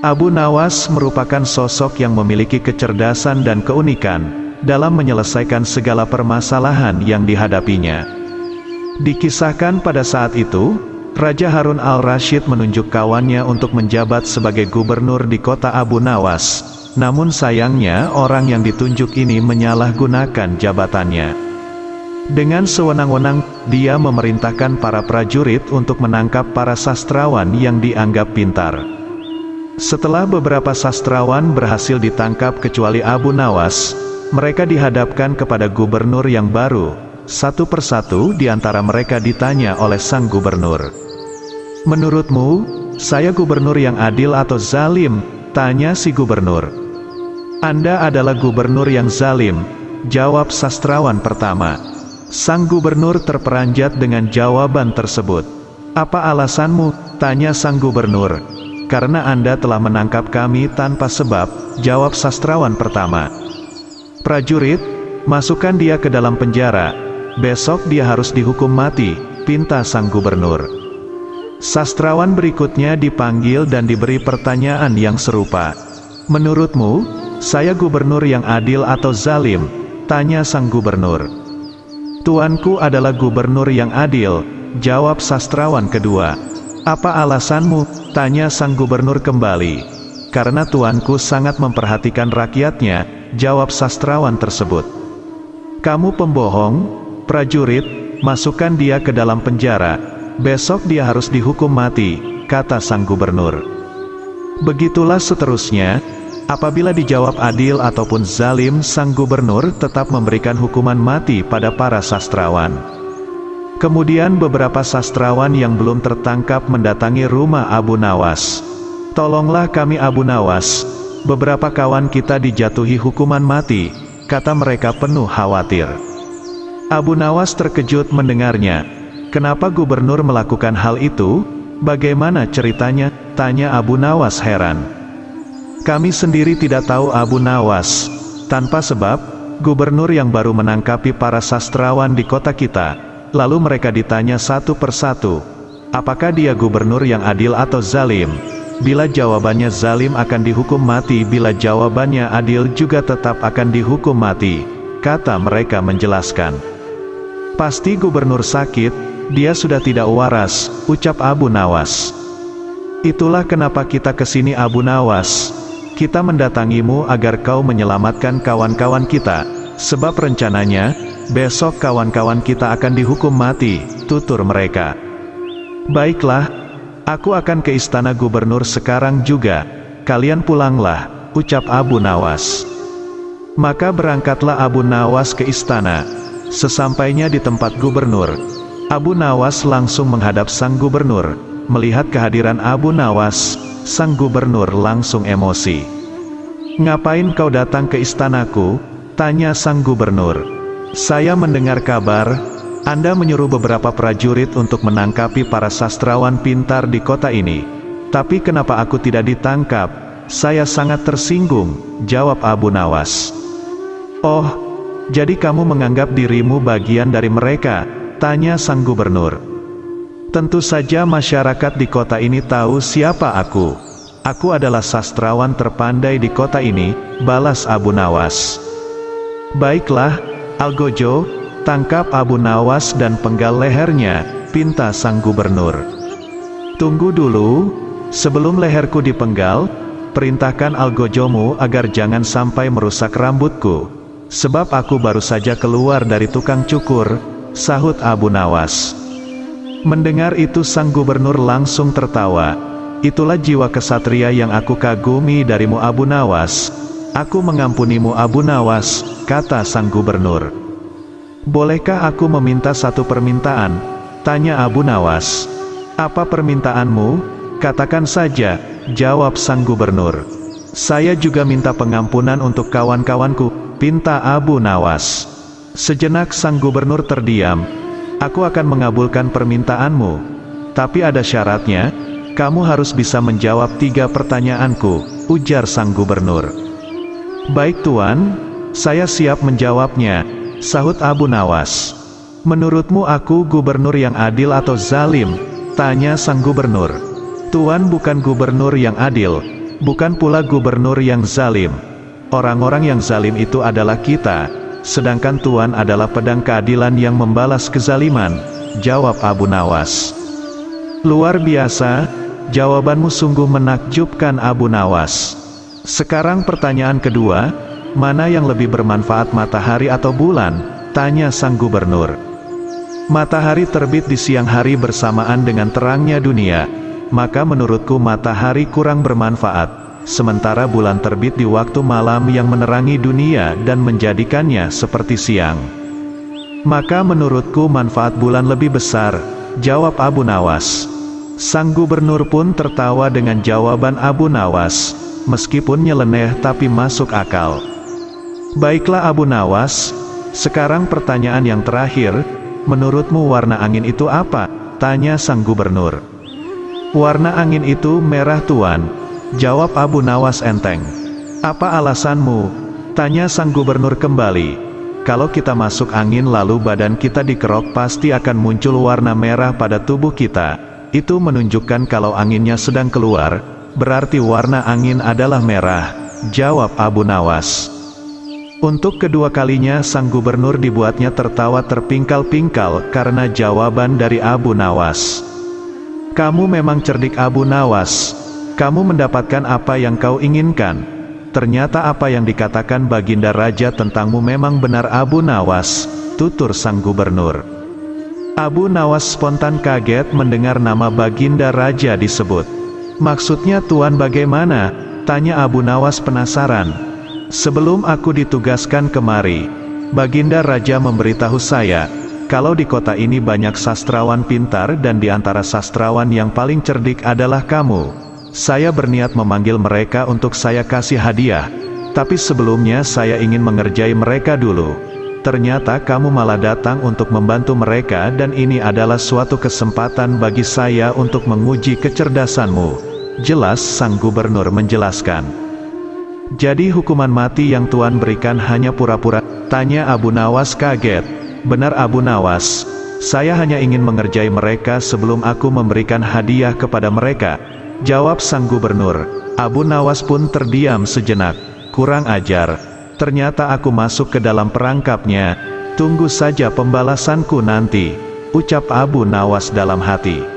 Abu Nawas merupakan sosok yang memiliki kecerdasan dan keunikan dalam menyelesaikan segala permasalahan yang dihadapinya. Dikisahkan pada saat itu, Raja Harun al-Rasyid menunjuk kawannya untuk menjabat sebagai gubernur di kota Abu Nawas. Namun sayangnya orang yang ditunjuk ini menyalahgunakan jabatannya. Dengan sewenang-wenang, dia memerintahkan para prajurit untuk menangkap para sastrawan yang dianggap pintar. Setelah beberapa sastrawan berhasil ditangkap kecuali Abu Nawas, mereka dihadapkan kepada gubernur yang baru. Satu persatu di antara mereka ditanya oleh sang gubernur. "Menurutmu, saya gubernur yang adil atau zalim?" tanya si gubernur. "Anda adalah gubernur yang zalim," jawab sastrawan pertama. Sang gubernur terperanjat dengan jawaban tersebut. "Apa alasanmu?" tanya sang gubernur. "Karena Anda telah menangkap kami tanpa sebab," jawab sastrawan pertama. "Prajurit, masukkan dia ke dalam penjara. Besok dia harus dihukum mati," pinta sang gubernur. Sastrawan berikutnya dipanggil dan diberi pertanyaan yang serupa. "Menurutmu, saya gubernur yang adil atau zalim?" tanya sang gubernur. "Tuanku adalah gubernur yang adil," jawab sastrawan kedua. "Apa alasanmu?" tanya sang gubernur kembali. "Karena tuanku sangat memperhatikan rakyatnya," jawab sastrawan tersebut. "Kamu pembohong, prajurit, masukkan dia ke dalam penjara. Besok dia harus dihukum mati," kata sang gubernur. Begitulah seterusnya. Apabila dijawab adil ataupun zalim, sang gubernur tetap memberikan hukuman mati pada para sastrawan. Kemudian beberapa sastrawan yang belum tertangkap mendatangi rumah Abu Nawas. "Tolonglah kami Abu Nawas, beberapa kawan kita dijatuhi hukuman mati," kata mereka penuh khawatir. Abu Nawas terkejut mendengarnya. "Kenapa gubernur melakukan hal itu? Bagaimana ceritanya?" tanya Abu Nawas heran. "Kami sendiri tidak tahu Abu Nawas. Tanpa sebab, gubernur yang baru menangkapi para sastrawan di kota kita. Lalu mereka ditanya satu persatu, apakah dia gubernur yang adil atau zalim? Bila jawabannya zalim akan dihukum mati, bila jawabannya adil juga tetap akan dihukum mati," kata mereka menjelaskan. "Pasti gubernur sakit, dia sudah tidak waras," ucap Abu Nawas. "Itulah kenapa kita kesini Abu Nawas. Kita mendatangimu agar kau menyelamatkan kawan-kawan kita, sebab rencananya, besok kawan-kawan kita akan dihukum mati," tutur mereka. "Baiklah, aku akan ke istana gubernur sekarang juga. Kalian pulanglah," ucap Abu Nawas. Maka berangkatlah Abu Nawas ke istana. Sesampainya di tempat gubernur, Abu Nawas langsung menghadap sang gubernur. Melihat kehadiran Abu Nawas, sang gubernur langsung emosi. "Ngapain kau datang ke istanaku?" tanya sang gubernur. "Saya mendengar kabar, Anda menyuruh beberapa prajurit untuk menangkapi para sastrawan pintar di kota ini. Tapi kenapa aku tidak ditangkap? Saya sangat tersinggung," jawab Abu Nawas. "Oh, jadi kamu menganggap dirimu bagian dari mereka?" tanya sang gubernur. "Tentu saja masyarakat di kota ini tahu siapa aku. Aku adalah sastrawan terpandai di kota ini," balas Abu Nawas. "Baiklah, Algojo, tangkap Abu Nawas dan penggal lehernya," pinta sang gubernur. "Tunggu dulu, sebelum leherku dipenggal, perintahkan Algojomu agar jangan sampai merusak rambutku, sebab aku baru saja keluar dari tukang cukur," sahut Abu Nawas. Mendengar itu sang gubernur langsung tertawa. "Itulah jiwa kesatria yang aku kagumi darimu Abu Nawas. Aku mengampunimu Abu Nawas," kata sang gubernur. "Bolehkah aku meminta satu permintaan?" tanya Abu Nawas. "Apa permintaanmu? Katakan saja," jawab sang gubernur. "Saya juga minta pengampunan untuk kawan-kawanku," pinta Abu Nawas. Sejenak sang gubernur terdiam. "Aku akan mengabulkan permintaanmu. Tapi ada syaratnya, kamu harus bisa menjawab 3 pertanyaanku," ujar sang gubernur. "Baik tuan, saya siap menjawabnya," sahut Abu Nawas. "Menurutmu aku gubernur yang adil atau zalim?" tanya sang gubernur. "Tuan bukan gubernur yang adil. bukan pula gubernur yang zalim. Orang-orang yang zalim itu adalah kita, sedangkan Tuan adalah pedang keadilan yang membalas kezaliman, jawab Abu Nawas. Luar biasa, jawabanmu sungguh menakjubkan Abu Nawas. Sekarang pertanyaan kedua, mana yang lebih bermanfaat, matahari atau bulan? Tanya sang gubernur. Matahari terbit di siang hari bersamaan dengan terangnya dunia, maka menurutku matahari kurang bermanfaat, sementara bulan terbit di waktu malam yang menerangi dunia dan menjadikannya seperti siang. Maka menurutku manfaat bulan lebih besar, jawab Abu Nawas. Sang gubernur pun tertawa dengan jawaban Abu Nawas, meskipun nyeleneh tapi masuk akal. Baiklah Abu Nawas, sekarang pertanyaan yang terakhir, menurutmu warna angin itu apa? Tanya sang gubernur. Warna angin itu merah Tuan, jawab Abu Nawas enteng. Apa alasanmu? Tanya sang gubernur kembali. Kalau kita masuk angin lalu badan kita dikerok, pasti akan muncul warna merah pada tubuh kita. Itu menunjukkan kalau anginnya sedang keluar, berarti warna angin adalah merah, jawab Abu Nawas. Untuk kedua kalinya sang gubernur dibuatnya tertawa terpingkal-pingkal karena jawaban dari Abu Nawas. Kamu memang cerdik Abu Nawas, kamu mendapatkan apa yang kau inginkan. Ternyata apa yang dikatakan Baginda Raja tentangmu memang benar Abu Nawas, tutur sang gubernur. Abu Nawas spontan kaget mendengar nama Baginda Raja disebut. Maksudnya Tuan bagaimana? Tanya Abu Nawas penasaran. Sebelum aku ditugaskan kemari, Baginda Raja memberitahu saya, kalau di kota ini banyak sastrawan pintar dan di antara sastrawan yang paling cerdik adalah kamu. Saya berniat memanggil mereka untuk saya kasih hadiah, tapi sebelumnya saya ingin mengerjai mereka dulu. Ternyata kamu malah datang untuk membantu mereka dan ini adalah suatu kesempatan bagi saya untuk menguji kecerdasanmu. Jelas sang gubernur menjelaskan. Jadi hukuman mati yang Tuan berikan hanya pura-pura? Tanya Abu Nawas kaget. Benar Abu Nawas, saya hanya ingin mengerjai mereka sebelum aku memberikan hadiah kepada mereka, jawab sang gubernur. Abu Nawas pun terdiam sejenak. Kurang ajar. Ternyata aku masuk ke dalam perangkapnya. Tunggu saja pembalasanku nanti, ucap Abu Nawas dalam hati.